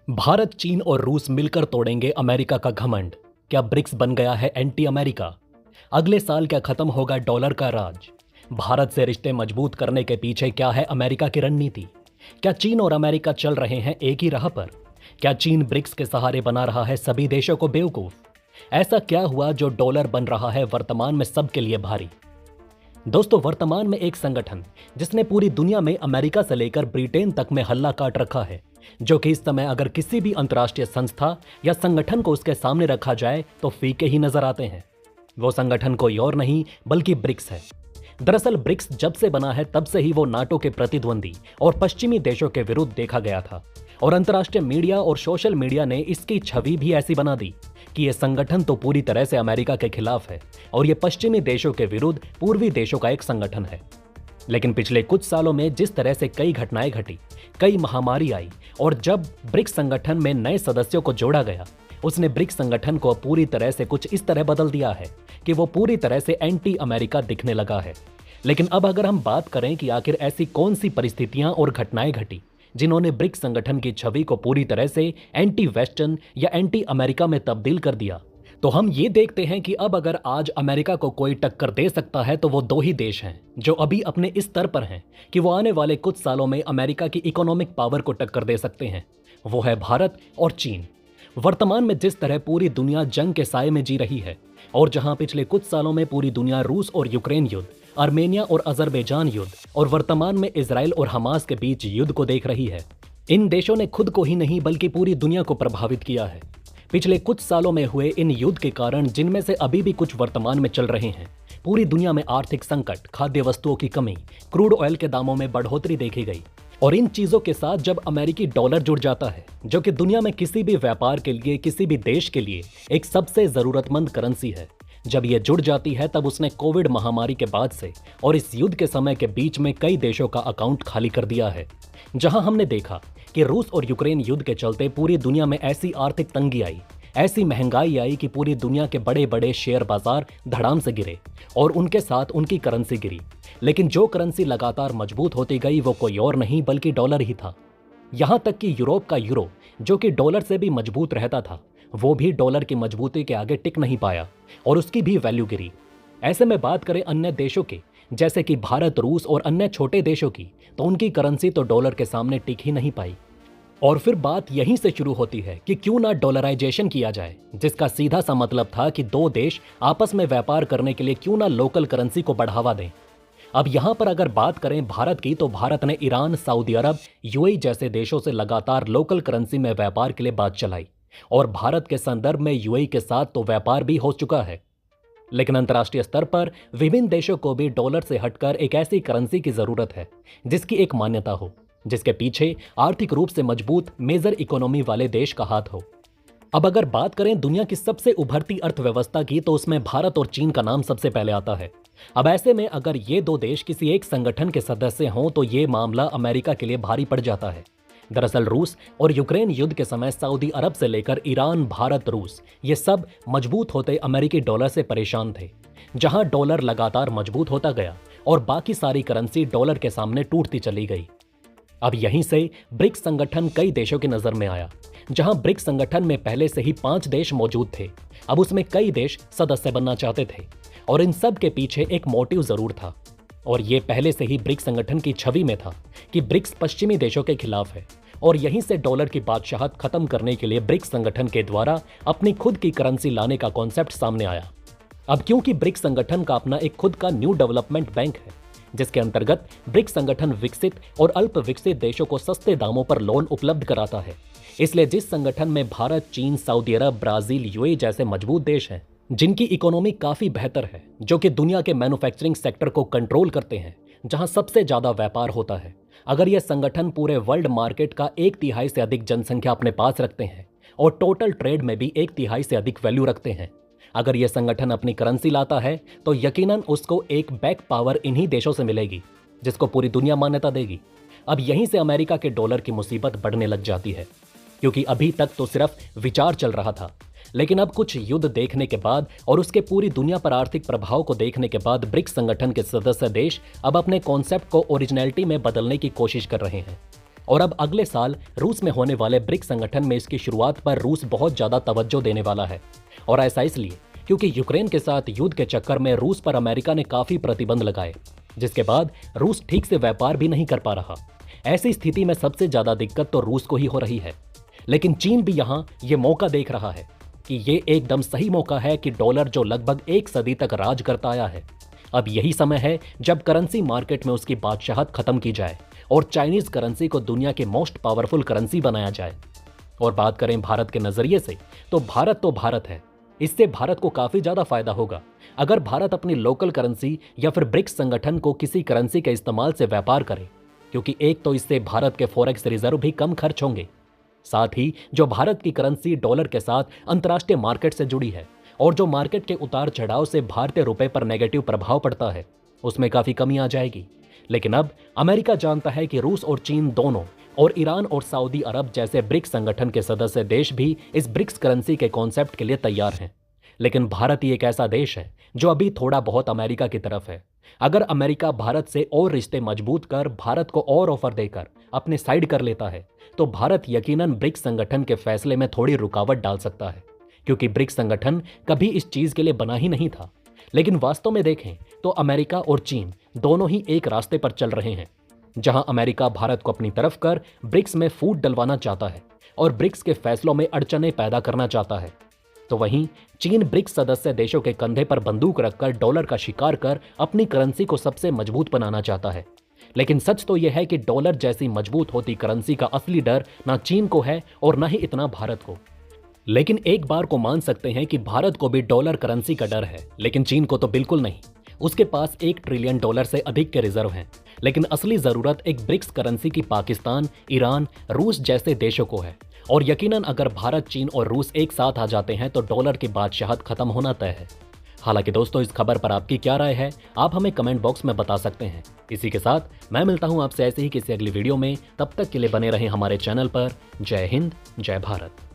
भारत, चीन और रूस मिलकर तोड़ेंगे अमेरिका का घमंड। क्या ब्रिक्स बन गया है एंटी अमेरिका? अगले साल क्या खत्म होगा डॉलर का राज? भारत से रिश्ते मजबूत करने के पीछे क्या है अमेरिका की रणनीति? क्या चीन और अमेरिका चल रहे हैं एक ही राह पर? क्या चीन ब्रिक्स के सहारे बना रहा है सभी देशों को बेवकूफ? ऐसा क्या हुआ जो डॉलर बन रहा है वर्तमान में सबके लिए भारी? दोस्तों, वर्तमान में एक संगठन जिसने पूरी दुनिया में अमेरिका से लेकर ब्रिटेन तक में हल्ला काट रखा है, जो कि इस समय अगर किसी भी अंतर्राष्ट्रीय संस्था या संगठन को उसके सामने रखा जाए तो फीके ही नजर आते हैं। वो संगठन कोई और नहीं बल्कि ब्रिक्स है। दरअसल ब्रिक्स जब से बना है तब से ही वो नाटो के प्रतिद्वंदी और पश्चिमी देशों के विरुद्ध देखा गया था, और अंतर्राष्ट्रीय मीडिया और सोशल मीडिया ने इसकी छवि भी ऐसी बना दी कि यह संगठन तो पूरी तरह से अमेरिका के खिलाफ है और ये पश्चिमी देशों के विरुद्ध पूर्वी देशों का एक संगठन है। लेकिन पिछले कुछ सालों में जिस तरह से कई घटनाएं घटी, कई महामारी आई और जब ब्रिक्स संगठन में नए सदस्यों को जोड़ा गया, उसने ब्रिक्स संगठन को पूरी तरह से कुछ इस तरह बदल दिया है कि वो पूरी तरह से एंटी अमेरिका दिखने लगा है। लेकिन अब अगर हम बात करें कि आखिर ऐसी कौन सी परिस्थितियां और घटनाएं घटी जिन्होंने ब्रिक्स संगठन की छवि को पूरी तरह से एंटी वेस्टर्न या एंटी अमेरिका में तब्दील कर दिया, तो हम ये देखते हैं कि अब अगर आज अमेरिका को कोई टक्कर दे सकता है तो वो दो ही देश हैं जो अभी अपने इस स्तर पर हैं कि वो आने वाले कुछ सालों में अमेरिका की इकोनॉमिक पावर को टक्कर दे सकते हैं। वो है भारत और चीन। वर्तमान में जिस तरह पूरी दुनिया जंग के साए में जी रही है और जहां पिछले कुछ सालों में पूरी दुनिया रूस और यूक्रेन युद्ध, आर्मेनिया और अजरबैजान युद्ध और वर्तमान में इजराइल और हमास के बीच युद्ध को देख रही है, इन देशों ने खुद को ही नहीं बल्कि पूरी दुनिया को प्रभावित किया है। पिछले कुछ सालों में हुए इन युद्ध के कारण, जिनमें से अभी भी कुछ वर्तमान में चल रहे हैं, पूरी दुनिया में आर्थिक संकट, खाद्य वस्तुओं की कमी, क्रूड ऑयल के दामों में बढ़ोतरी देखी गई। और इन चीजों के साथ जब अमेरिकी डॉलर जुड़ जाता है, जो कि दुनिया में किसी भी व्यापार के लिए, किसी भी देश के लिए एक सबसे जरूरतमंद करेंसी है, जब ये जुड़ जाती है तब उसने कोविड महामारी के बाद से और इस युद्ध के समय के बीच में कई देशों का अकाउंट खाली कर दिया है। जहां हमने देखा कि रूस और यूक्रेन युद्ध के चलते पूरी दुनिया में ऐसी आर्थिक तंगी आई, ऐसी महंगाई आई कि पूरी दुनिया के बड़े बड़े शेयर बाजार धड़ाम से गिरे और उनके साथ उनकी करेंसी गिरी। लेकिन जो करेंसी लगातार मजबूत होती गई वो कोई और नहीं बल्कि डॉलर ही था। यहां तक कि यूरोप का यूरो, जो कि डॉलर से भी मजबूत रहता था, वो भी डॉलर की मजबूती के आगे टिक नहीं पाया और उसकी भी वैल्यू गिरी। ऐसे में बात करें अन्य देशों की, जैसे कि भारत, रूस और अन्य छोटे देशों की, तो उनकी करेंसी तो डॉलर के सामने टिक ही नहीं पाई। और फिर बात यहीं से शुरू होती है कि क्यों ना डॉलराइजेशन किया जाए, जिसका सीधा सा मतलब था कि दो देश आपस में व्यापार करने के लिए क्यों ना लोकल करेंसी को बढ़ावा दें। अब यहां पर अगर बात करें भारत की, तो भारत ने ईरान, सऊदी अरब, यूएई जैसे देशों से लगातार लोकल करेंसी में व्यापार के लिए बात चलाई और भारत के संदर्भ में यूएई के साथ तो व्यापार भी हो चुका है। लेकिन अंतर्राष्ट्रीय स्तर पर विभिन्न देशों को भी डॉलर से हटकर एक ऐसी करेंसी की जरूरत है जिसकी एक मान्यता हो, जिसके पीछे आर्थिक रूप से मजबूत मेजर इकोनॉमी वाले देश का हाथ हो। अब अगर बात करें दुनिया की सबसे उभरती अर्थव्यवस्था की, तो उसमें भारत और चीन का नाम सबसे पहले आता है। अब ऐसे में अगर ये दो देश किसी एक संगठन के सदस्य हों तो ये मामला अमेरिका के लिए भारी पड़ जाता है। दरअसल रूस और यूक्रेन युद्ध के समय सऊदी अरब से लेकर ईरान, भारत, रूस, ये सब मजबूत होते अमेरिकी डॉलर से परेशान थे। जहां डॉलर लगातार मजबूत होता गया और बाकी सारी करेंसी डॉलर के सामने टूटती चली गई। अब यहीं से ब्रिक्स संगठन कई देशों की नजर में आया। जहां ब्रिक्स संगठन में पहले से ही 5 देश मौजूद थे, अब उसमें कई देश सदस्य बनना चाहते थे और इन सब के पीछे एक मोटिव जरूर था, और ये पहले से ही ब्रिक्स संगठन की छवि में था कि ब्रिक्स पश्चिमी देशों के खिलाफ है और यहीं से डॉलर की बादशाहत खत्म करने के लिए ब्रिक्स संगठन के द्वारा अपनी खुद की करेंसी लाने का कॉन्सेप्ट सामने आया। अब क्योंकि ब्रिक्स संगठन का अपना एक खुद का न्यू डेवलपमेंट बैंक है, जिसके अंतर्गत ब्रिक्स संगठन विकसित और अल्प विकसित देशों को सस्ते दामों पर लोन उपलब्ध कराता है, इसलिए जिस संगठन में भारत, चीन, सऊदी अरब, ब्राजील, यूएई जैसे मजबूत देश हैं, जिनकी इकोनॉमी काफी बेहतर है, जो कि दुनिया के मैन्युफैक्चरिंग सेक्टर को कंट्रोल करते हैं, जहां सबसे ज्यादा व्यापार होता है, अगर यह संगठन पूरे वर्ल्ड मार्केट का 1/3 से अधिक जनसंख्या अपने पास रखते हैं और टोटल ट्रेड में भी 1/3 से अधिक वैल्यू रखते हैं, अगर यह संगठन अपनी करेंसी लाता है तो यकीनन उसको एक बैक पावर इन्हीं देशों से मिलेगी, जिसको पूरी दुनिया मान्यता देगी। अब यहीं से अमेरिका के डॉलर की मुसीबत बढ़ने लग जाती है, क्योंकि अभी तक तो सिर्फ विचार चल रहा था, लेकिन अब कुछ युद्ध देखने के बाद और उसके पूरी दुनिया पर आर्थिक प्रभाव को देखने के बाद ब्रिक्स संगठन के सदस्य देश अब अपने कॉन्सेप्ट को ओरिजिनलिटी में बदलने की कोशिश कर रहे हैं। और अब अगले साल रूस में होने वाले ब्रिक्स संगठन में इसकी शुरुआत पर रूस बहुत ज्यादा तवज्जो देने वाला है। और ऐसा इसलिए क्योंकि यूक्रेन के साथ युद्ध के चक्कर में रूस पर अमेरिका ने काफी प्रतिबंध लगाए, जिसके बाद रूस ठीक से व्यापार भी नहीं कर पा रहा। ऐसी स्थिति में सबसे ज्यादा दिक्कत तो रूस को ही हो रही है। लेकिन चीन भी यहाँ ये मौका देख रहा है कि ये एकदम सही मौका है कि डॉलर जो लगभग एक सदी तक राज करता आया है, अब यही समय है जब करेंसी मार्केट में उसकी बादशाहत खत्म की जाए और चाइनीज करेंसी को दुनिया के मोस्ट पावरफुल करेंसी बनाया जाए। और बात करें भारत के नजरिए से, तो भारत है। इससे भारत को काफी ज्यादा फायदा होगा अगर भारत अपनी लोकल करेंसी या फिर ब्रिक्स संगठन को किसी करेंसी के इस्तेमाल से व्यापार करे, क्योंकि एक तो इससे भारत के फॉरेक्स रिजर्व भी कम खर्च होंगे, साथ ही जो भारत की करेंसी डॉलर के साथ अंतर्राष्ट्रीय मार्केट से जुड़ी है और जो मार्केट के उतार चढ़ाव से भारतीय रुपए पर नेगेटिव प्रभाव पड़ता है, उसमें काफी कमी आ जाएगी। लेकिन अब अमेरिका जानता है कि रूस और चीन दोनों और ईरान और सऊदी अरब जैसे ब्रिक्स संगठन के सदस्य देश भी इस ब्रिक्स करेंसी के कॉन्सेप्ट के लिए तैयार हैं। लेकिन भारत ही एक ऐसा देश है जो अभी थोड़ा बहुत अमेरिका की तरफ है। अगर अमेरिका भारत से और रिश्ते मजबूत कर भारत को और ऑफर देकर अपने साइड कर लेता है, तो भारत यकीनन ब्रिक्स संगठन के फैसले में थोड़ी रुकावट डाल सकता है, क्योंकि ब्रिक्स संगठन कभी इस चीज के लिए बना ही नहीं था। लेकिन वास्तव में देखें तो अमेरिका और चीन दोनों ही एक रास्ते पर चल रहे हैं। जहां अमेरिका भारत को अपनी तरफ कर ब्रिक्स में फूट डलवाना चाहता है और ब्रिक्स के फैसलों में अड़चने पैदा करना चाहता है, तो वहीं चीन ब्रिक्स सदस्य देशों के कंधे पर बंदूक रखकर डॉलर का शिकार कर अपनी करेंसी को सबसे मजबूत बनाना चाहता है। लेकिन सच तो यह है कि डॉलर जैसी मजबूत होती करेंसी का असली डर ना चीन को है और ना ही इतना भारत को। लेकिन एक बार को मान सकते हैं कि भारत को भी डॉलर करेंसी का डर है, लेकिन चीन को तो बिल्कुल नहीं। उसके पास $1 ट्रिलियन से अधिक के रिजर्व हैं। लेकिन असली जरूरत एक ब्रिक्स करेंसी की पाकिस्तान, ईरान, रूस जैसे देशों को है। और यकीनन अगर भारत, चीन और रूस एक साथ आ जाते हैं तो डॉलर की बादशाहत खत्म होना तय है। हालांकि दोस्तों, इस खबर पर आपकी क्या राय है, आप हमें कमेंट बॉक्स में बता सकते हैं। इसी के साथ मैं मिलता हूं आपसे ऐसे ही किसी अगली वीडियो में। तब तक के लिए बने रहें हमारे चैनल पर। जय हिंद, जय भारत।